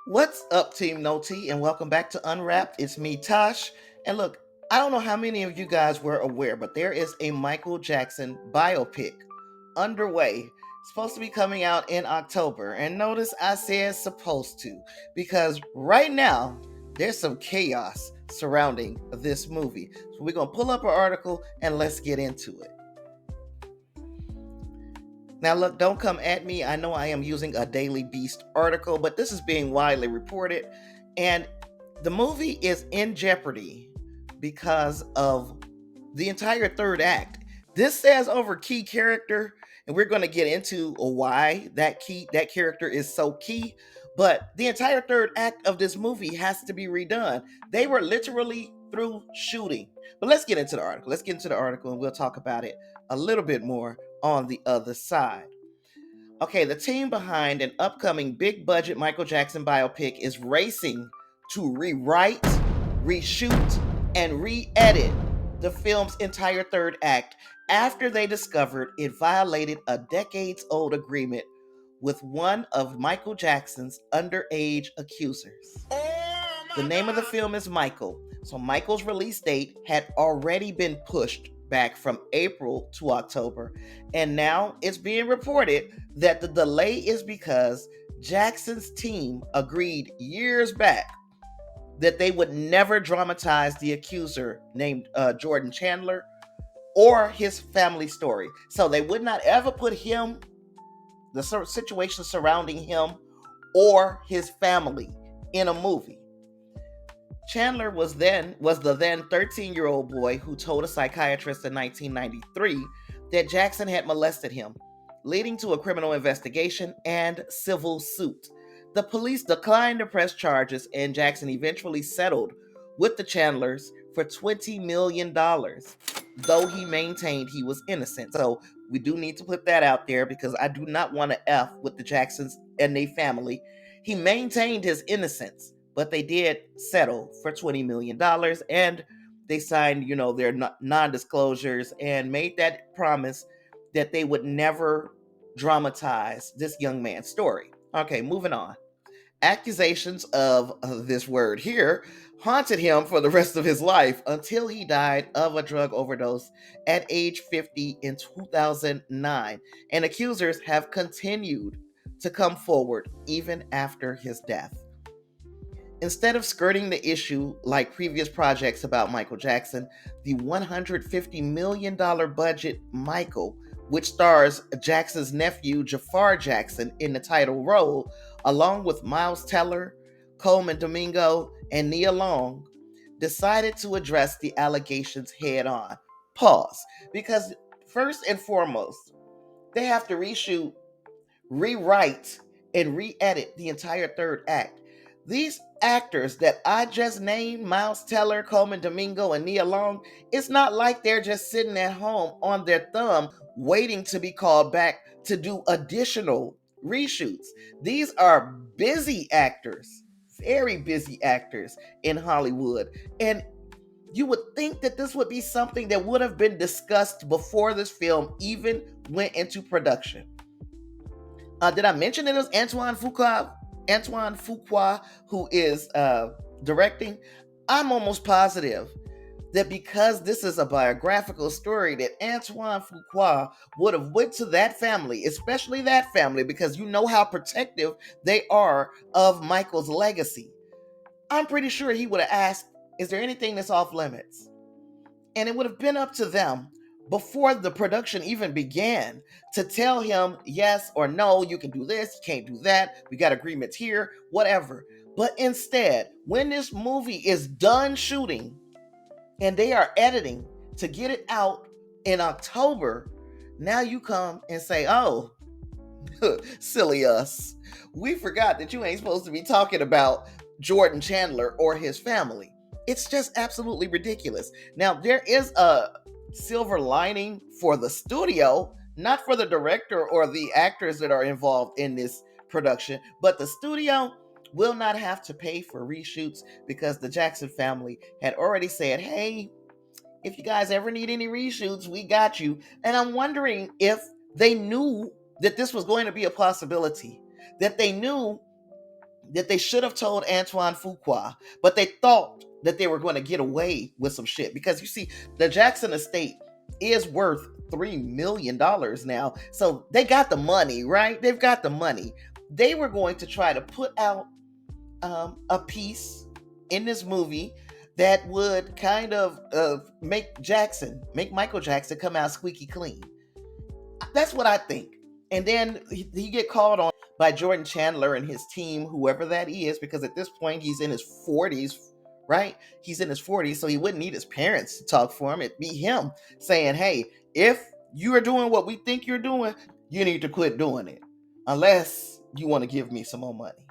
What's up, Team No T, and welcome back to Unwrapped. It's me, Tosh. And look, I don't know how many of you guys were aware, but there is a Michael Jackson biopic underway. It's supposed to be coming out in October. And notice I said supposed to, because right now there's some chaos surrounding this movie. So we're going to pull up an article and let's get into it. Now, look, don't come at me. I know I am using a Daily Beast article, but this is being widely reported. And the movie is in jeopardy because of the entire third act. This says over key character, and we're going to get into why that character is so key. But the entire third act of this movie has to be redone. They were literally through shooting. But let's get into the article. Let's get into the article and we'll talk about it a little bit more on the other side. Okay, the team behind an upcoming big budget Michael Jackson biopic is racing to rewrite, reshoot, and re edit the film's entire third act after they discovered it violated a decades old agreement with one of Michael Jackson's underage accusers. The name of the film is Michael. So Michael's release date had already been pushed back from April to October, and now it's being reported that the delay is because Jackson's team agreed years back that they would never dramatize the accuser named Jordan Chandler or his family story. So they would not ever put him, the situation surrounding him or his family in a movie. Chandler was the then 13-year-old boy who told a psychiatrist in 1993 that Jackson had molested him, leading to a criminal investigation and civil suit. The police declined to press charges, and Jackson eventually settled with the Chandlers for $20 million, though he maintained he was innocent. So we do need to put that out there because I do not want to F with the Jacksons and their family. He maintained his innocence, but they did settle for $20 million, and they signed, their non-disclosures and made that promise that they would never dramatize this young man's story. Okay, moving on. Accusations of this word here haunted him for the rest of his life until he died of a drug overdose at age 50 in 2009, and accusers have continued to come forward even after his death. Instead of skirting the issue like previous projects about Michael Jackson, the $150 million budget Michael, which stars Jackson's nephew Jaafar Jackson in the title role, along with Miles Teller, Coleman Domingo, and Nia Long, decided to address the allegations head on. Pause. Because first and foremost, they have to reshoot, rewrite, and re-edit the entire third act. These actors that I just named, Miles Teller, Coleman Domingo, and Nia Long, it's not like they're just sitting at home on their thumb waiting to be called back to do additional reshoots. These are busy actors, very busy actors in Hollywood. And you would think that this would be something that would have been discussed before this film even went into production. Did I mention it was Antoine Fuqua? Antoine Fuqua, who is directing. I'm almost positive that because this is a biographical story, that Antoine Fuqua would have went to that family, especially that family, because you know how protective they are of Michael's legacy. I'm pretty sure he would have asked, is there anything that's off limits? And it would have been up to them before the production even began to tell him yes or no, you can do this, you can't do that, we got agreements here, whatever. But instead, when this movie is done shooting and they are editing to get it out in October, now you come and say, oh, silly us. We forgot that you ain't supposed to be talking about Jordan Chandler or his family. It's just absolutely ridiculous. Now, there is a silver lining for the studio, not for the director or the actors that are involved in this production, but the studio will not have to pay for reshoots because the Jackson family had already said, hey, if you guys ever need any reshoots, we got you. And I'm wondering if they knew that this was going to be a possibility, that they knew that they should have told Antoine Fuqua, but they thought that they were going to get away with some shit because you see, the Jackson estate is worth $3 million now. So they got the money, right? They've got the money. They were going to try to put out a piece in this movie that would kind of make Michael Jackson come out squeaky clean. That's what I think. And then he get called on by Jordan Chandler and his team, whoever that is, because at this point he's in his 40s, right? He's in his 40s, so he wouldn't need his parents to talk for him. It'd be him saying, hey, if you are doing what we think you're doing, you need to quit doing it. Unless you want to give me some more money.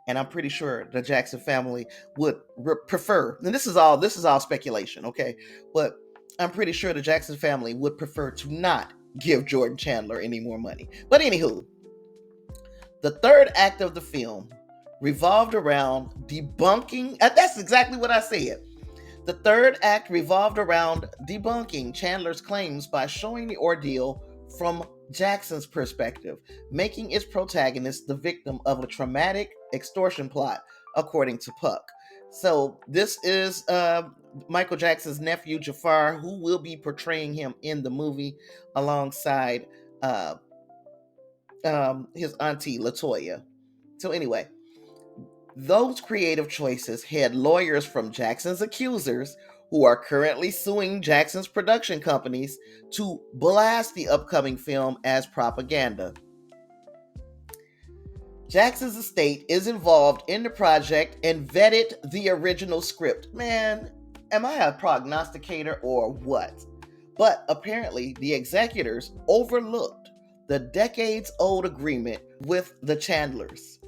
And I'm pretty sure the Jackson family would prefer, and this is all speculation, okay? But I'm pretty sure the Jackson family would prefer to not give Jordan Chandler any more money. But anywho, the third act of the film revolved around debunking. That's exactly what I said. The third act revolved around debunking Chandler's claims by showing the ordeal from Jackson's perspective, making its protagonist the victim of a traumatic extortion plot, according to Puck. So this is Michael Jackson's nephew Jaafar, who will be portraying him in the movie alongside uh, his auntie Latoya. So anyway, those creative choices had lawyers from Jackson's accusers, who are currently suing Jackson's production companies, to blast the upcoming film as propaganda. Jackson's estate is involved in the project and vetted the original script. Man, am I a prognosticator or what? But apparently, the executors overlooked the decades-old agreement with the Chandlers.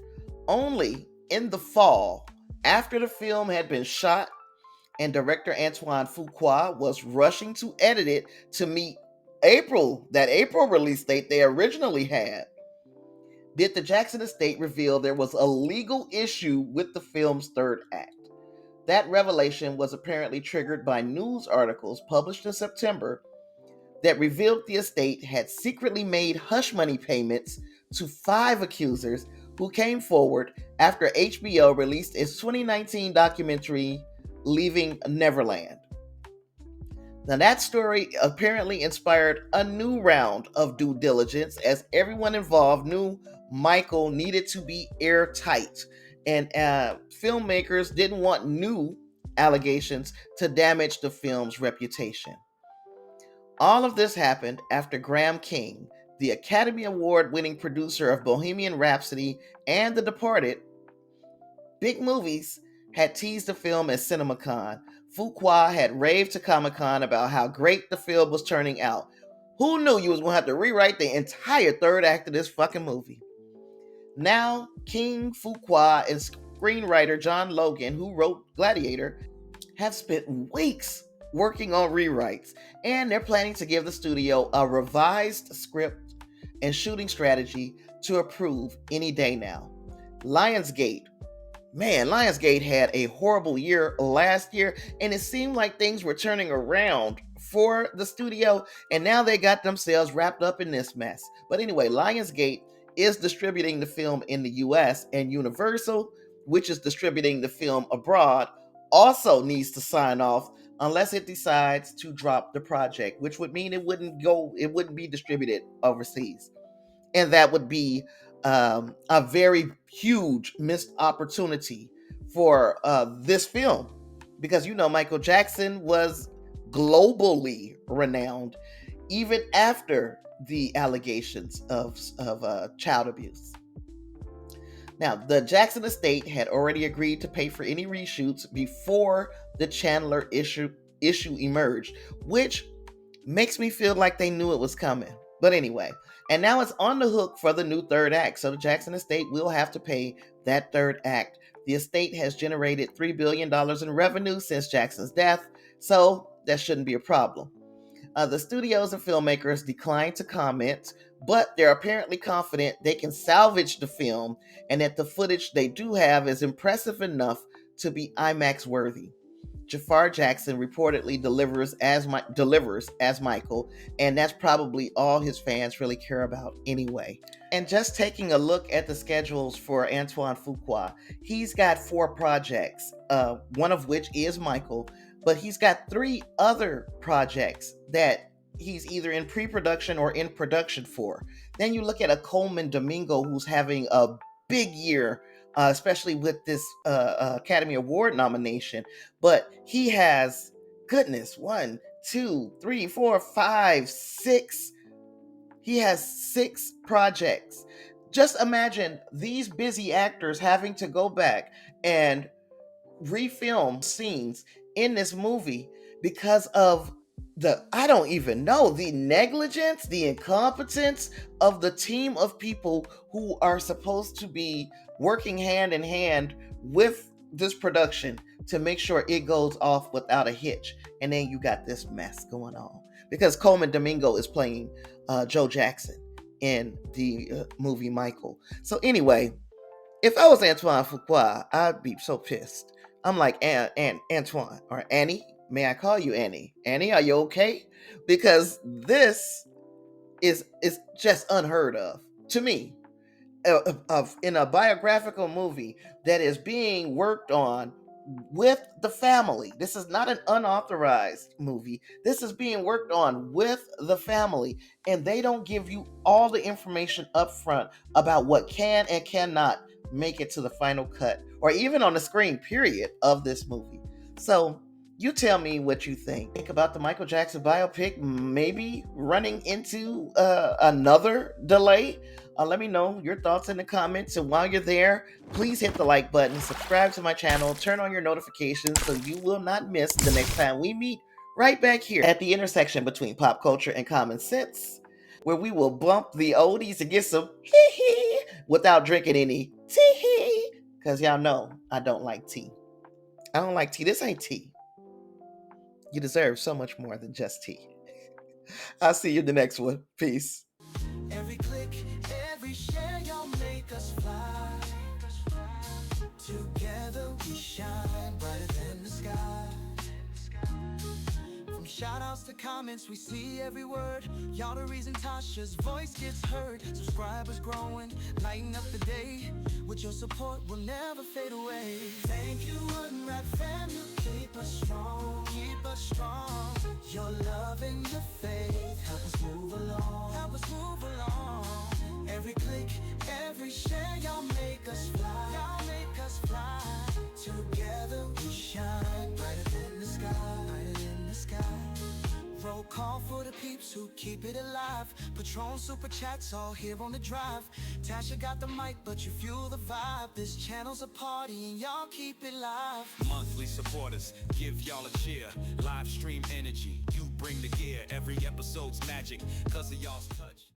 Only in the fall, after the film had been shot and director Antoine Fuqua was rushing to edit it to meet that April release date they originally had, did the Jackson estate reveal there was a legal issue with the film's third act. That revelation was apparently triggered by news articles published in September that revealed the estate had secretly made hush money payments to 5 accusers who came forward after HBO released its 2019 documentary, Leaving Neverland. Now, that story apparently inspired a new round of due diligence as everyone involved knew Michael needed to be airtight, and filmmakers didn't want new allegations to damage the film's reputation. All of this happened after Graham King, the Academy Award-winning producer of Bohemian Rhapsody and The Departed, big movies, had teased the film at CinemaCon. Fuqua had raved to Comic-Con about how great the film was turning out. Who knew you was going to have to rewrite the entire third act of this fucking movie? Now, King, Fuqua, and screenwriter John Logan, who wrote Gladiator, have spent weeks working on rewrites, and they're planning to give the studio a revised script and shooting strategy to approve any day now. Lionsgate had a horrible year last year, and it seemed like things were turning around for the studio, and now they got themselves wrapped up in this mess. But anyway, Lionsgate is distributing the film in the US, and Universal, which is distributing the film abroad, also needs to sign off unless it decides to drop the project, which would mean it wouldn't be distributed overseas. And that would be a very huge missed opportunity for this film, because Michael Jackson was globally renowned even after the allegations of child abuse. Now, the Jackson estate had already agreed to pay for any reshoots before the Chandler issue emerged, which makes me feel like they knew it was coming. But anyway, and now it's on the hook for the new third act, so the Jackson estate will have to pay that third act. The estate has generated $3 billion in revenue since Jackson's death, so that shouldn't be a problem. The studios and filmmakers declined to comment, but they're apparently confident they can salvage the film and that the footage they do have is impressive enough to be IMAX worthy. Jaafar Jackson reportedly delivers as Michael, and that's probably all his fans really care about anyway. And just taking a look at the schedules for Antoine Fuqua, he's got 4 projects, one of which is Michael, but he's got 3 other projects that he's either in pre-production or in production for. Then you look at a Coleman Domingo who's having a big year, especially with this Academy Award nomination. But he has, goodness, 1, 2, 3, 4, 5, 6. He has 6 projects. Just imagine these busy actors having to go back and refilm scenes in this movie because of I don't even know, the negligence, the incompetence of the team of people who are supposed to be working hand in hand with this production to make sure it goes off without a hitch. And then you got this mess going on because Coleman Domingo is playing Joe Jackson in the movie Michael. So anyway, if I was Antoine Fuqua, I'd be so pissed. I'm like, Antoine or Annie, may I call you Annie? Annie, are you okay? Because this is just unheard of to me. In a biographical movie that is being worked on with the family. This is not an unauthorized movie. This is being worked on with the family, and they don't give you all the information up front about what can and cannot make it to the final cut or even on the screen period of this movie. So you tell me what you think about the Michael Jackson biopic maybe running into another delay. Let me know your thoughts in the comments. And while you're there, please hit the like button, subscribe to my channel, turn on your notifications so you will not miss the next time we meet right back here at the intersection between pop culture and common sense, where we will bump the oldies and get some hee-hee without drinking any tea, because y'all know I don't like tea. I don't like tea. This ain't tea. You deserve so much more than just tea. I'll see you in the next one. Peace. Every click, every share, y'all make us fly. Together we shine brighter than the sky. From shout outs to comments, we see every word. Y'all the reason Tasha's voice gets heard. Subscribers growing, lighten up the day. With your support, we'll never fade away. Thank you, Unwrap fam, you keep us strong. Keep us strong. Your love and your faith help us move along. Help us move along. Every click, every share, y'all make us fly. Y'all make us fly. Together we shine brighter than the sky. Brighter than the sky. Roll call for the peeps who keep it alive. Patron super chats all here on the drive. Tasha got the mic, but you fuel the vibe. This channel's a party and y'all keep it live. Monthly supporters, give y'all a cheer. Live stream energy, you bring the gear. Every episode's magic, cause of y'all's touch.